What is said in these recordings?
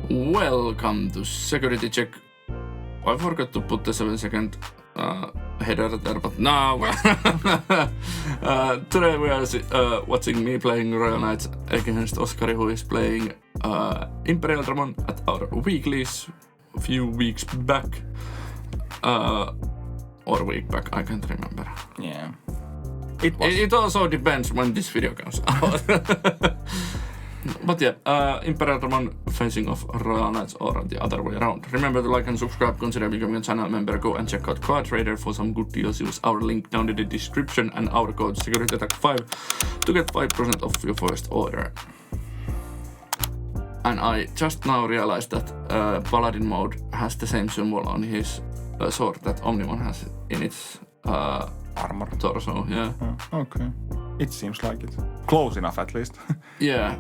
Welcome to Security Check. I forgot to put the 7-second header there, but now today we are watching me playing Royal Knights against Oskari, who is playing Imperialdramon at our weeklies a few weeks back. Or a week back, I can't remember. Yeah. It also depends when this video comes out. But yeah, Imperialdramon facing off Royal Knights or the other way around. Remember to like and subscribe, consider becoming a channel member, go and check out Card Trader for some good deals. Use our link down in the description and our code SecurityAttack5 to get 5% off your first order. And I just now realized that Paladin mode has the same symbol on his sword that Omnimon has in its Armor. torso, yeah. Okay. It seems like it. Close enough at least. Yeah.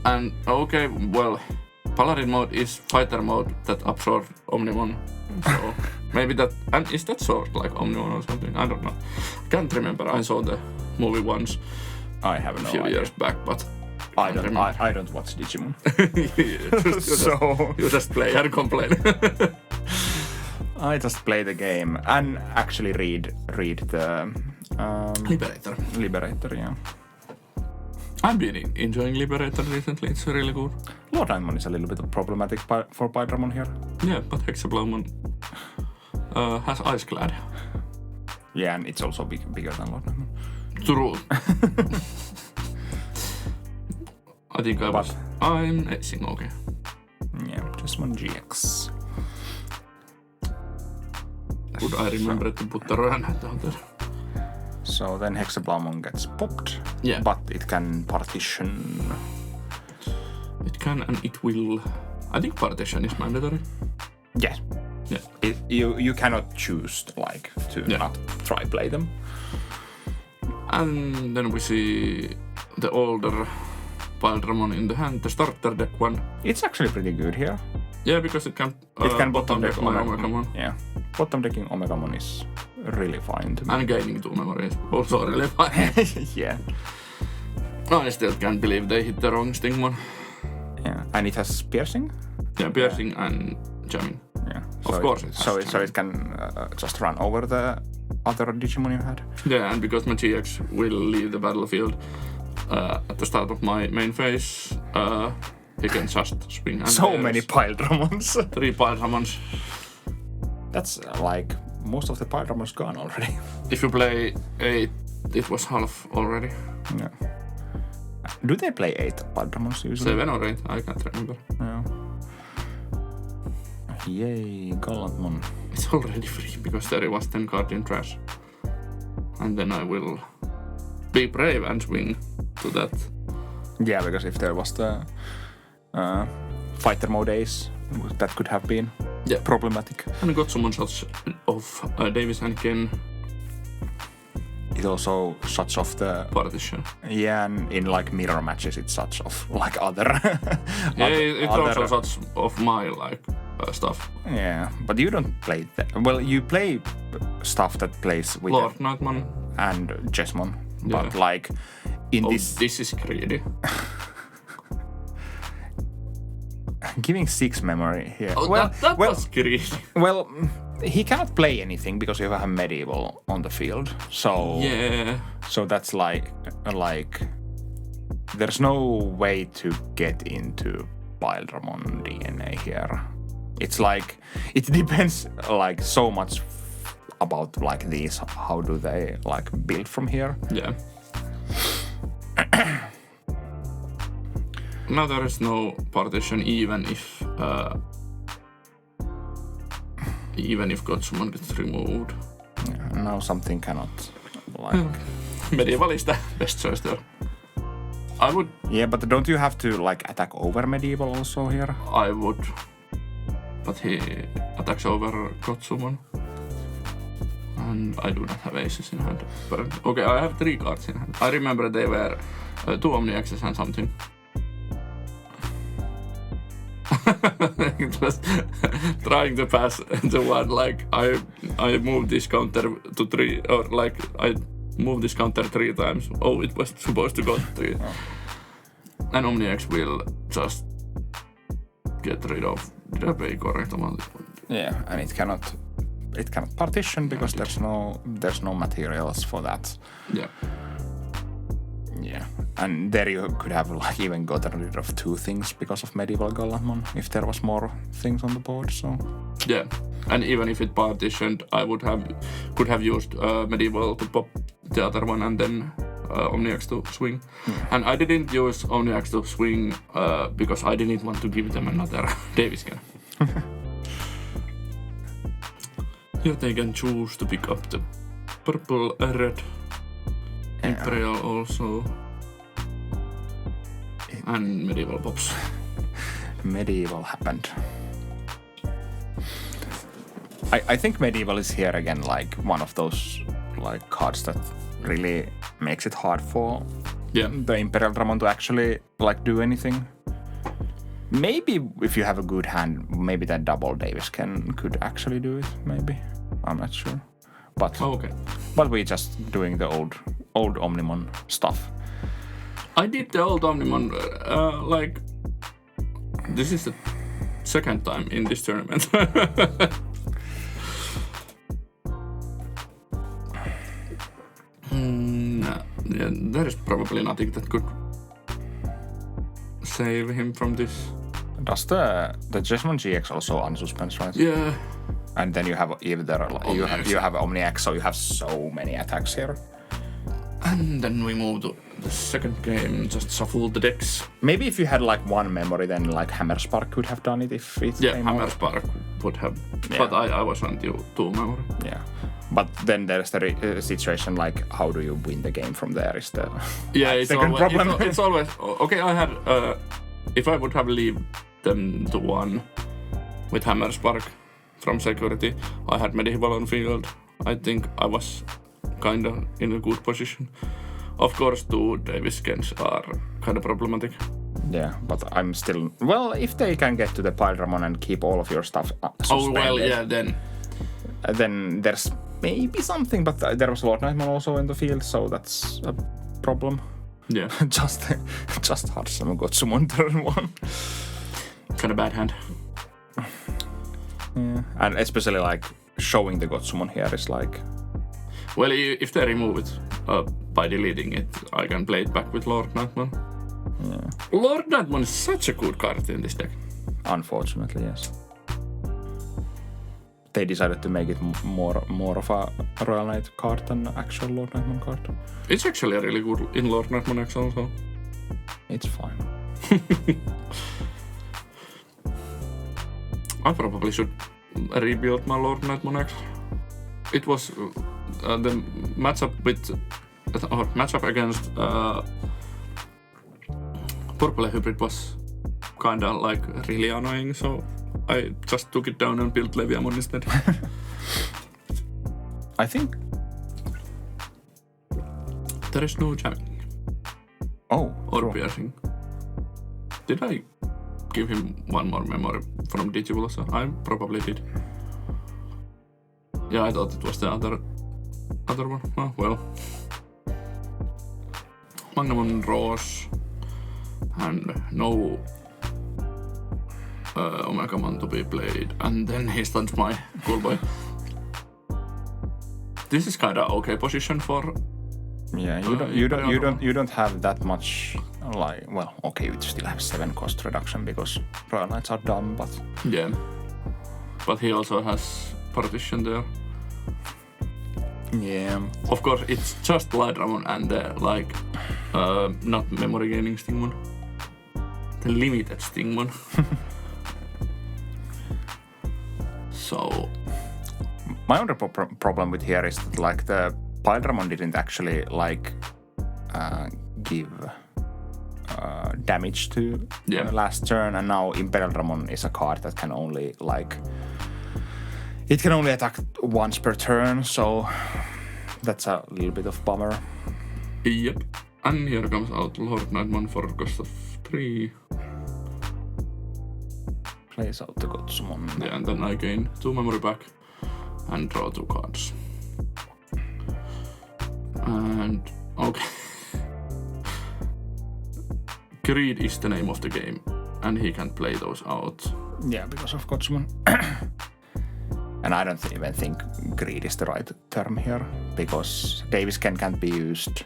And okay, well, Paladin mode is fighter mode that absorbs Omnimon. So maybe that, and is that sword like Omnimon or something? I don't know. Can't remember. I saw the movie once. I have no a few idea. years back, but I don't watch Digimon. You just play and complain. I just play the game and actually read the Liberator, yeah. I've been enjoying Liberator recently. It's really good. Lordramon is a little bit problematic for Imperialdramon here. Yeah, but Hexablamon has Ice Clad. Yeah, and it's also bigger than Lordramon. True. I think I'm acing okay. Yeah, just one GX. Could I remember to put the run down there? So then Hexablamon gets popped. Yeah. But it can partition. It can and it will. I think partition is mandatory. Yes. Yeah. You cannot choose to not try play them. And then we see the older Imperialdramon in the hand, the starter deck one. It's actually pretty good here. Yeah, because it can bottom deck Omegamon. Yeah. Bottom decking Omegamon is really fine to me. And gaining 2 memory is also really fine. Yeah. I still can't believe they hit the wrong Stingmon. Yeah. And it has piercing? Yeah, piercing and jamming. Yeah. Of course it has. So it can just run over the other Digimon you had? Yeah, and because my GX will leave the battlefield at the start of my main phase, he can just swing and so many Imperialdramons. 3 Imperialdramons. That's like most of the Imperialdramons gone already. If you play 8, it was half already. Yeah. Do they play 8 Imperialdramons usually? 7 or 8, I can't remember. Yeah. Yay, Gallantmon. It's already free because there was 10 card in trash. And then I will be brave and swing to that. Yeah, because if there was the fighter mode ace, that could have been problematic. And got some shots of Davis and Ken. It also shuts off the partition. Yeah, and in mirror matches it shuts off other. Yeah, it also shuts off my stuff. Yeah, but you don't play that. Well, you play stuff that plays with Lord Knightmon and Chessmon, yeah. But in this is greedy. Giving 6 memory here. Oh, that was greedy. Well, he cannot play anything because you have medieval on the field. So yeah. So that's there's no way to get into Imperialdramon DNA here. It's it depends so much about these. How do they build from here? Yeah. Now there is no partition even if Gotsumon gets removed. Yeah, now something cannot Medieval is the best choice there. I would. Yeah, but don't you have to attack over medieval also here? I would. But he attacks over Gotsumon. And I do not have aces in hand. But okay, I have 3 cards in hand. I remember they were 2 Omni-X's and something. It was trying to pass the one I moved this counter to 3 or I moved this counter 3 times. Oh, it was supposed to go to 3. And Omni-X will just get rid of. Did I pay correct amount? Yeah, and it cannot partition because there's no materials for that. Yeah. Yeah, and there you could have like even gotten rid of 2 things because of medieval Gallamon if there was more things on the board. So yeah, and even if it partitioned, I could have used medieval to pop the other one and then Omniax to swing. And I didn't use Omniax to swing because I didn't want to give them another Davis can. Here they can choose to pick up the purple, red, Imperial also, and medieval pops. Medieval happened. I think medieval is here again like one of those like cards that really makes it hard for the Imperialdramon to actually like do anything. Maybe if you have a good hand, maybe that double Davis could actually do it. Maybe, I'm not sure. But but we're just doing the old Omnimon stuff. I did the old Omnimon like this is the second time in this tournament. Yeah, there is probably nothing that could save him from this. Does the Digimon GX also unsuspense, right? Yeah. And then you have either you have Omniax, so you have so many attacks here. And then we move to the second game, just shuffle the decks. Maybe if you had like 1 memory, then like Hammerspark could have done it if it came Hammerspark would have. Yeah. But I was on 2 memory. Yeah. But then there's the situation like how do you win the game from there is the second problem. It's always okay. I had if I would have leave them to 1 with Hammerspark from security, I had medieval on field. I think I was kind of in a good position. Of course, 2 Davis Gens are kind of problematic. Yeah, but I'm still... Well, if they can get to the Imperialdramon and keep all of your stuff suspended... Then there's maybe something, but there was Lord Nightmare also in the field, so that's a problem. Yeah. just hard summon Gotsumon turn 1. Kind of bad hand. Yeah. And especially like showing the Gotsumon here is like... Well, if they remove it by deleting it, I can play it back with Lord Nightmare. Yeah. Lord Nightmare is such a good card in this deck. Unfortunately, yes. They decided to make it more of a Royal Knight card than actual Lord Nightmare card. It's actually really good in Lord Nightmare X also. It's fine. I probably should rebuild my Lord Nightmare X. It was the matchup against Purple Hybrid was kinda like really annoying, so I just took it down and built Leviamon instead. I think there is no jamming. Oh, or piercing. Did I give him 1 more memory from Digimon? I probably did. Yeah, I thought it was the other one. Oh, well. Magnamon draws. And no Omegamon to be played. And then he stuns my cool boy. This is kinda okay position for... Yeah, you don't have that much like... Well, okay, you still have 7 cost reduction because Royal Knights are dumb, but... Yeah. But he also has partition there. Yeah. Of course, it's just Imperialdramon and the, like, not memory gaining Stingmon. The limited Stingmon. So... My only problem with here is that, like, the Imperialdramon didn't actually, like, give damage to the last turn, and now Imperialdramon is a card that can only, like... It can only attack once per turn, so that's a little bit of bummer. Yep. And here comes out Lord Nightmare for cost of 3. Plays out the Gotsumon. Yeah, and then I gain 2 memory back and draw 2 cards. And okay. Greed is the name of the game. and he can't play those out. Yeah, because of Gotsumon. And I don't even think greed is the right term here, because Davis cannot be used.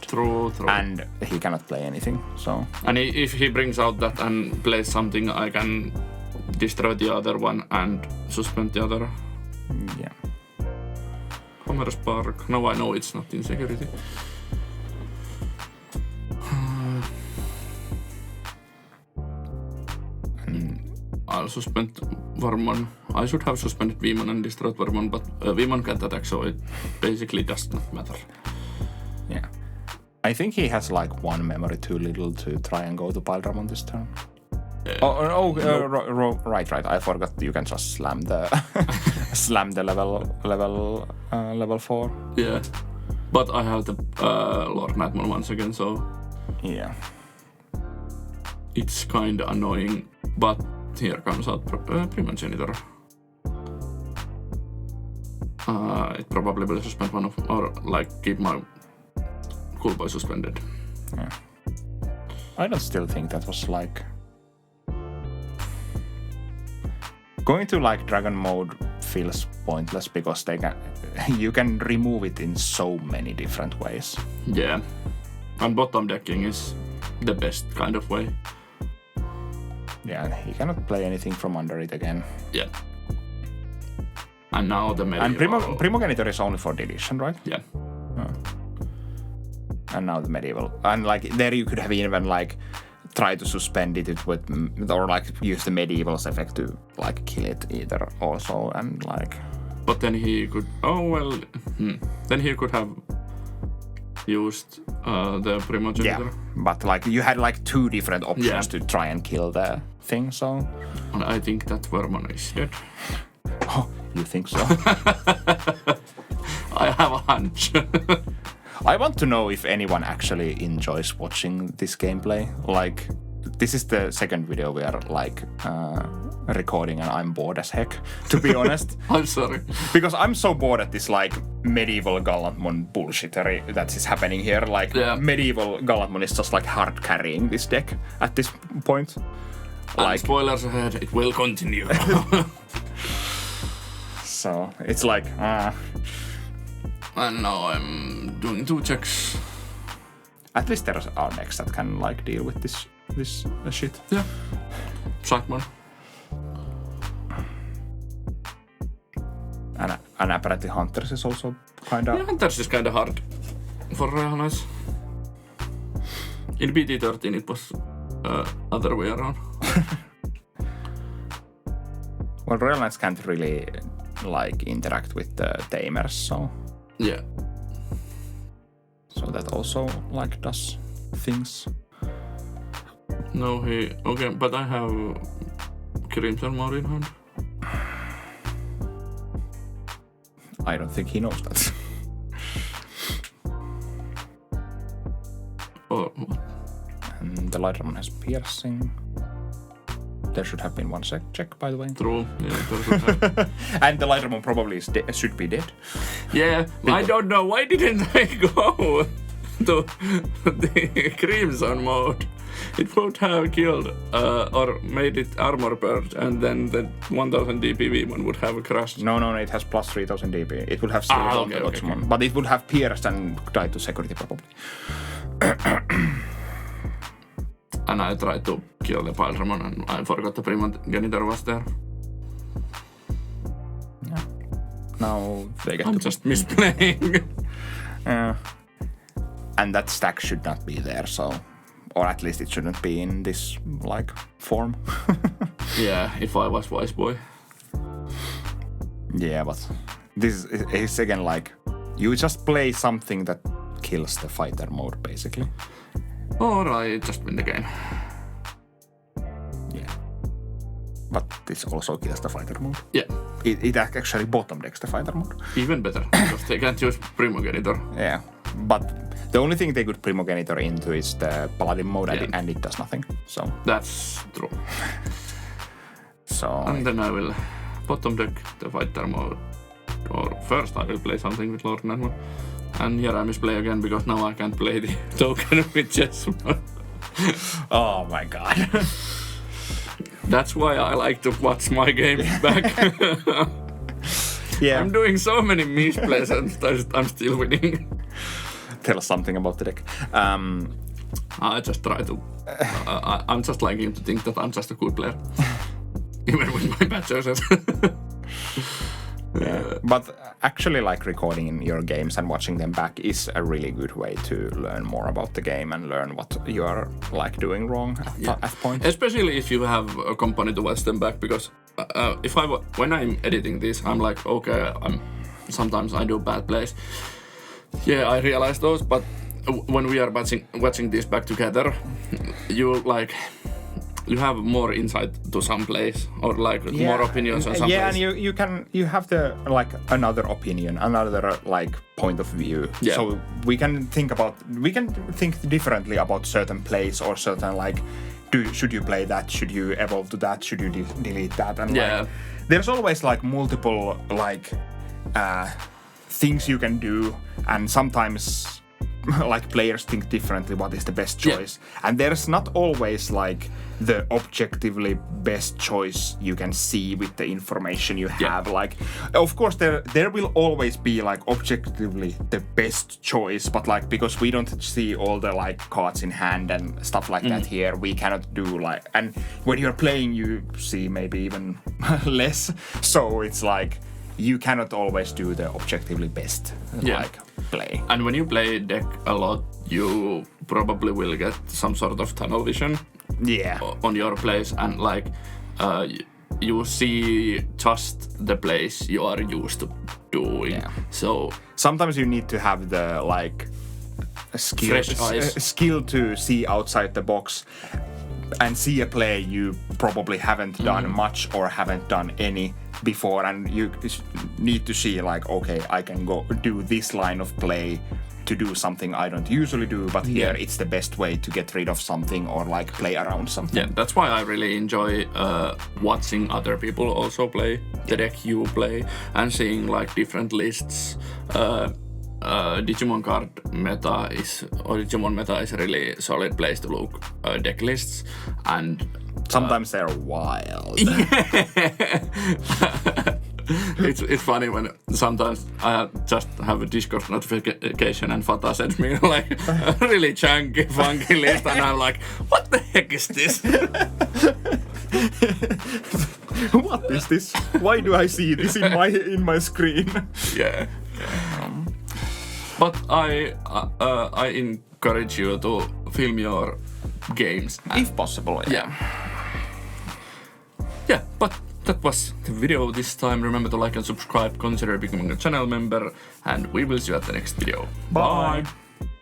True. And he cannot play anything, so... And if he brings out that and plays something, I can destroy the other one and suspend the other. Yeah. Homer Spark. Now I know it's not in security. I'll suspend Varmon. I should have suspended Veemon and destroyed Varmon, but Veemon can't attack, so it basically does not matter. Yeah. I think he has like one memory too little to try and go to Imperialdramon this turn. Right. I forgot you can just slam the level 4. Yeah. But I have the Lord Nightmare once again, so... Yeah. It's kinda annoying, but here comes out Primogenitor. It probably will suspend one of, or like keep my Cool Boy suspended. Yeah. I don't still think that was like... Going to like Dragon mode feels pointless because you can remove it in so many different ways. Yeah. And bottom decking is the best kind of way. Yeah, he cannot play anything from under it again. Yeah. And now the medieval... And Primogenitor is only for deletion, right? Yeah. Oh. And now the medieval. And like there you could have even like try to suspend it with, or like use the medieval's effect to like kill it either also, and like... But then he could... Then he could have used the Primogenitor. Yeah, but like you had like 2 different options to try and kill the thing, so... And I think that Vermon is dead. Oh, you think so? I have a hunch. I want to know if anyone actually enjoys watching this gameplay. Like, this is the second video we are like recording, and I'm bored as heck, to be honest. I'm sorry. Because I'm so bored at this like medieval Gallantmon bullshittery that is happening here. Like medieval Gallantmon is just like hard carrying this deck at this point. Like spoilers ahead, it will continue. So it's like and now I'm doing 2 checks. At least there are decks that can like deal with this shit. Yeah. Sackman. And apparently Hunters is also kinda... Yeah, Hunters is kinda hard for Royal Knights. In BT13 it was other way around. Well, Royal Knights can't really like interact with the Tamers, so... Yeah. So that also like does things. No, okay, but I have Crimson mode in hand. I don't think he knows that. Oh, what? And the Lightramon has piercing. There should have been one check, by the way. True. Yeah, there should have. And the Lightramon probably should be dead. Yeah, I don't know. Why didn't they go to the Crimson mode? It would have killed or made it armor burst, and then the 1000 DPV one would have crashed. No, it has plus 3000 DP. It would have still gone to Gotsumon, but it would have pierced and died to security probably. And I tried to kill the Imperialdramon and I forgot the Primogenitor was there. Yeah. Now they get I'm just misplaying. And that stack should not be there, so... Or at least it shouldn't be in this, like, form. Yeah, if I was Wise Boy. Yeah, but... This is again like... You just play something that kills the fighter mode, basically. Or I just win the game. Yeah. But this also kills the fighter mode. Yeah. It actually bottom decks the fighter mode. Even better, because they can't use Primogenitor. Yeah, but the only thing they could Primogenitor into is the Paladin mode, and it does nothing, so... That's true. So... And then I will bottom deck the fighter mode. Or first I will play something with Lord Nightmare. And here I misplay again, because now I can't play the token with Chessman. Oh my god. That's why I like to watch my games back. Yeah. I'm doing so many misplays and I'm still winning. Tell us something about the deck. I just try to... I'm just liking to think that I'm just a good player. Even with my bad choices. Yeah. But actually, like, recording your games and watching them back is a really good way to learn more about the game and learn what you are like doing wrong at points. Especially if you have a company to watch them back, because when I'm editing this, I'm like, okay, sometimes I do bad plays. Yeah, I realize those, but when we are watching this back together, you have more insight to some plays or like more opinions on some plays. And you have the like another opinion, another like point of view. Yeah. So we can think differently about certain plays or certain like should you play that, should you evolve to that, should you delete that, and like, there's always like multiple like things you can do, and sometimes like players think differently what is the best choice, and there's not always like the objectively best choice you can see with the information you have. Like, of course there will always be like objectively the best choice, but like because we don't see all the like cards in hand and stuff like that here, we cannot do like, and when you're playing you see maybe even less, so it's like you cannot always do the objectively best like play. And when you play deck a lot, you probably will get some sort of tunnel vision on your plays, and like you see just the plays you are used to doing. Yeah. So sometimes you need to have the like skill to see outside the box and see a play you probably haven't done much or haven't done any before, and you need to see like, okay, I can go do this line of play to do something I don't usually do, but here it's the best way to get rid of something or like play around something. Yeah, that's why I really enjoy watching other people also play the deck you play and seeing like different lists. Digimon card meta Digimon meta is a really solid place to look deck lists, and sometimes they're wild. It's funny when sometimes I just have a Discord notification and Fata sends me like a really chunky, funky list, and I'm like, what the heck is this? What is this? Why do I see this in my screen? Yeah. But I encourage you to film your games if possible. Yeah, but that was the video this time. Remember to like and subscribe, consider becoming a channel member, and we will see you at the next video. Bye.